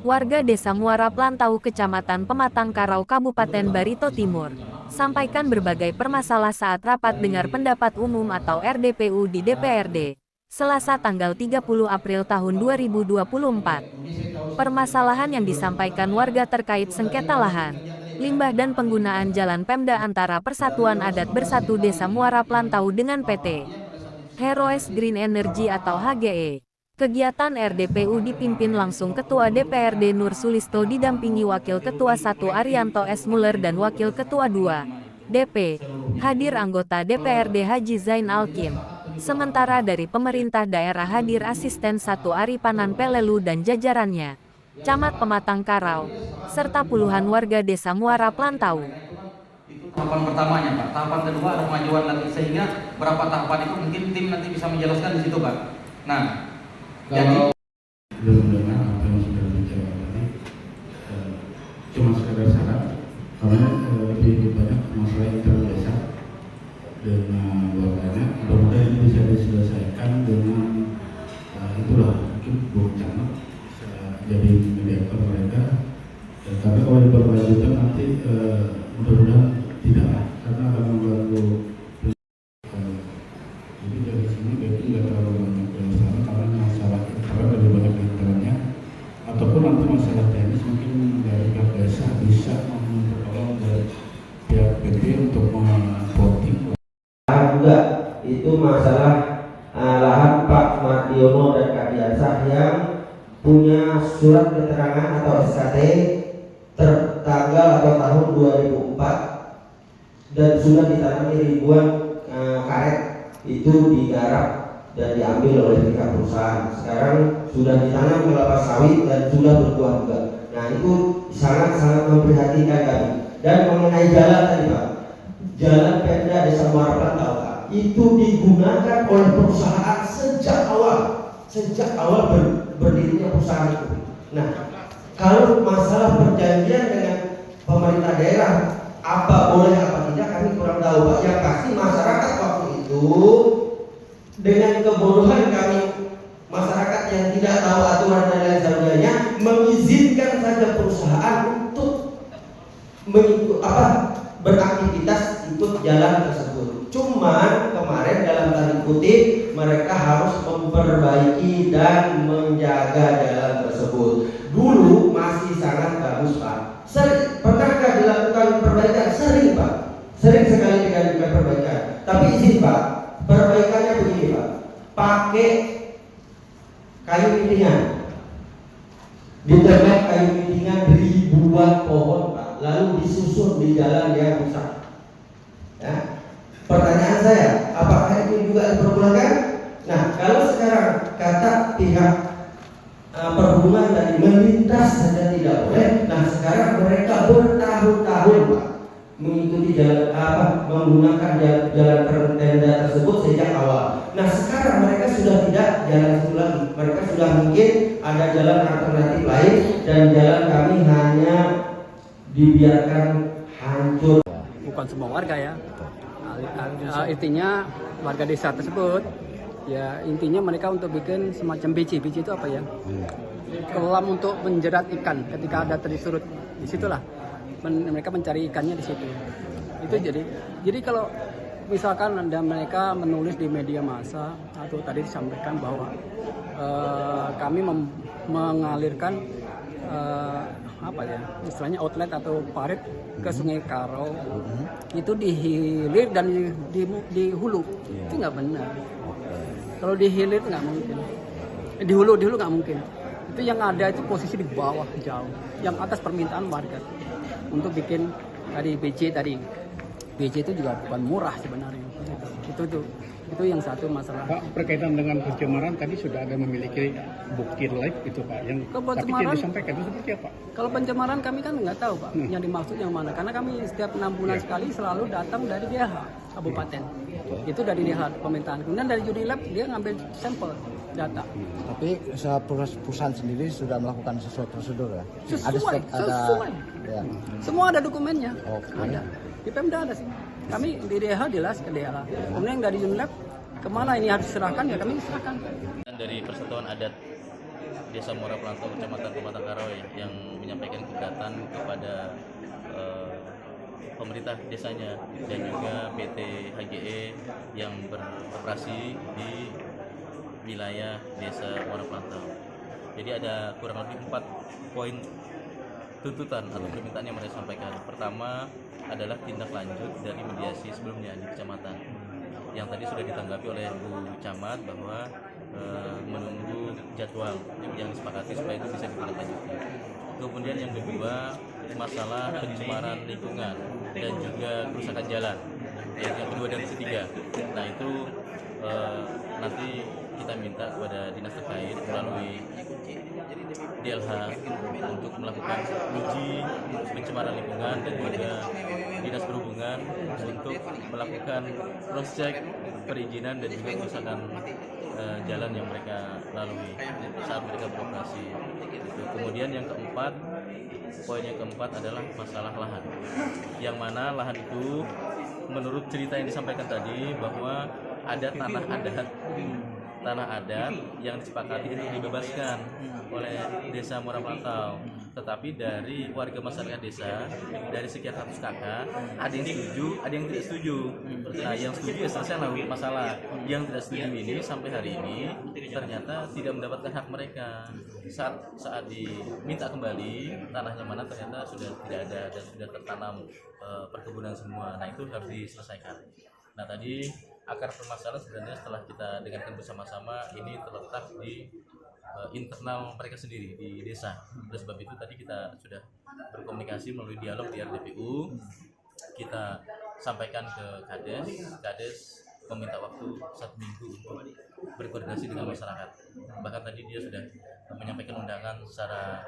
warga Desa Muara Plantau, Kecamatan Pematang Karau, Kabupaten Barito Timur, sampaikan berbagai permasalahan saat rapat dengar pendapat umum atau RDPU di DPRD, Selasa tanggal 30 April tahun 2024. Permasalahan yang disampaikan warga terkait sengketa lahan, limbah dan penggunaan jalan Pemda antara Persatuan Adat Bersatu Desa Muara Plantau dengan PT Heroes Green Energy atau HGE. Kegiatan RDPU dipimpin langsung Ketua DPRD Nur Sulisto didampingi Wakil Ketua 1 Arianto S. Muller dan Wakil Ketua 2 DP. Hadir anggota DPRD Haji Zain Alkim. Sementara dari pemerintah daerah hadir Asisten 1 Aripanan Pelelu dan jajarannya, Camat Pematang Karau, serta puluhan warga Desa Muara Plantau. Tahapan pertamanya Pak, tahapan kedua ada kemajuan lagi, sehingga berapa tahapan itu mungkin tim nanti bisa menjelaskan di situ Pak. Nah, jadi belum dengar apa yang sudah bicara tadi, cuma sekedar saran karena lebih banyak masalah internal desa dengan warganya. Mudah-mudahan ini bisa diselesaikan dengan itulah mungkin Bu Camat bisa jadi mediator mereka. Karena kalau diberlanjutkan nanti mudah-mudahan tidak, karena akan mengganggu. Jadi dari sini berarti nggak terlalu banyak yang salah karena masalah internal lebih banyak internalnya, ataupun nanti masalah teknis mungkin dari pihak desa bisa mempertolong dari pihak PT untuk memvoting. Juga itu masalah lahan Pak Mardiono dan Kak Diansah yang punya surat keterangan atau SKT tertanggal atau tahun 2004 dan sudah ditanami ribuan karet itu digarap dan diambil oleh pihak perusahaan. Sekarang sudah ditanam kelapa sawit dan sudah berbuah juga. Nah itu sangat-sangat memprihatinkan kami. Dan mengenai jalan tadi Pak, jalan Pemda Desa Muara Plantau Pak, itu digunakan oleh perusahaan sejak awal berdirinya perusahaan itu. Nah, kalau masalah perjanjian dengan pemerintah daerah apa boleh apa tidak kami kurang tahu Pak. Yang pasti masyarakat waktu itu dengan kebodohan kami, masyarakat yang tidak tahu aturan dan lain sebagainya, mengizinkan saja perusahaan untuk beraktivitas ikut jalan tersebut. Cuman kemarin dalam tanda kutip mereka harus memperbaiki dan menjaga jalan tersebut. Dulu masih sangat bagus Pak. Pernahkah dilakukan perbaikan? Sering Pak. Sering sekali dilakukan perbaikan. Tapi izin Pak, perbaikannya begini Pak. Pakai kayu pitingan. Ditebak kayu pitingan ribuan pohon Pak, lalu disusun di jalan yang rusak. Ya. Pertanyaan saya, apakah itu juga diperbolehkan? Nah, kalau sekarang kata pihak perhubungan tadi melintas saja tidak boleh. Nah, sekarang mereka bertahun-tahun Pak mengikuti menggunakan jalan Pemda tersebut sejak awal. Nah, sekarang mereka sudah tidak jalan itu lagi. Mereka sudah mungkin ada jalan alternatif lain dan jalan kami hanya dibiarkan hancur. Bukan semua warga ya. Intinya warga desa tersebut ya, intinya mereka untuk bikin semacam BC itu apa ya, kolam untuk menjerat ikan ketika ada tersurut. Disitulah mereka mencari ikannya di situ. Itu jadi kalau misalkan ada mereka menulis di media massa atau tadi disampaikan bahwa kami mengalirkan istilahnya outlet atau parit ke Sungai Karau, itu di hilir dan di hulu, itu nggak benar. Kalau di hilir nggak mungkin, di hulu nggak mungkin. Itu yang ada itu posisi di bawah jauh, yang atas permintaan warga untuk bikin tadi BC itu juga bukan murah sebenarnya. Itu yang satu masalah. Pak, berkaitan dengan pencemaran tadi sudah ada memiliki bukti live itu Pak, yang tapi tidak disampaikan itu seperti apa? Kalau pencemaran kami kan nggak tahu Pak, yang dimaksud yang mana, karena kami setiap 6 bulan sekali selalu datang dari DH Kabupaten. Itu dari DH pemerintahan. Kemudian dari Unilab dia ngambil sampel data. Tapi perusahaan sendiri sudah melakukan sesuai prosedur ya? Sesuai. Ya. Semua ada dokumennya. Okay. Ada. Di Pemda ada sih. Kami di DH jelas ke DH. Kemudian dari Unilab kemana ini harus diserahkan ya kami serahkan. Dari Persatuan Adat Desa Muara Pelantau, Kecamatan Pematang Karau ya, yang menyampaikan keberatan kepada pemerintah desanya dan juga PT HGE yang beroperasi di wilayah Desa Muara Pelantau. Jadi ada kurang lebih 4 poin tuntutan atau permintaan yang mereka sampaikan. Pertama adalah tindak lanjut dari mediasi sebelumnya di kecamatan, yang tadi sudah ditanggapi oleh Bu Camat bahwa menunggu jadwal yang disepakati supaya itu bisa ditindaklanjuti. Kemudian yang kedua, masalah pencemaran lingkungan dan juga kerusakan jalan. Yang kedua dan ketiga. Nah itu nanti kita minta kepada dinas terkait melalui DLH untuk melakukan uji pencemaran lingkungan dan juga dinas perhubungan untuk melakukan cross check perizinan dan juga kerusakan jalan yang mereka lalui saat mereka beroperasi. Kemudian yang keempat, poin yang keempat adalah masalah lahan, yang mana lahan itu menurut cerita yang disampaikan tadi bahwa ada tanah adat yang disepakati untuk dibebaskan oleh Desa Muara Pelantau. Tetapi dari warga masyarakat desa, dari sekian ratus kakak, ada yang setuju, ada yang tidak setuju. Nah, yang setuju ya selesai masalah. Yang tidak setuju ini sampai hari ini ternyata tidak mendapatkan hak mereka. Saat diminta kembali tanahnya mana, ternyata sudah tidak ada dan sudah tertanam perkebunan semua. Nah, itu harus diselesaikan. Nah, tadi akar permasalahan sebenarnya setelah kita dengarkan bersama-sama ini terletak di internal mereka sendiri di desa. Oleh sebab itu tadi kita sudah berkomunikasi melalui dialog di RDPU. Kita sampaikan ke Kades meminta waktu 1 minggu untuk berkoordinasi dengan masyarakat. Bahkan tadi dia sudah menyampaikan undangan secara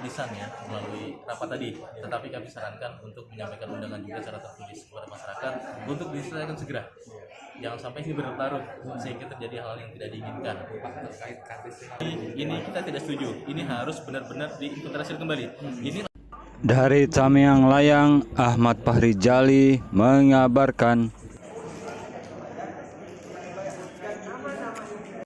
lisan ya melalui rapat tadi. Tetapi kami sarankan untuk menyampaikan undangan juga secara tertulis kepada masyarakat untuk diselesaikan segera. Jangan sampai ini berlarut sehingga terjadi hal yang tidak diinginkan. Ini kita tidak setuju. Ini harus benar-benar diintegrasi kembali. Ini dari Tamiang Layang, Ahmad Fahri Jali mengabarkan.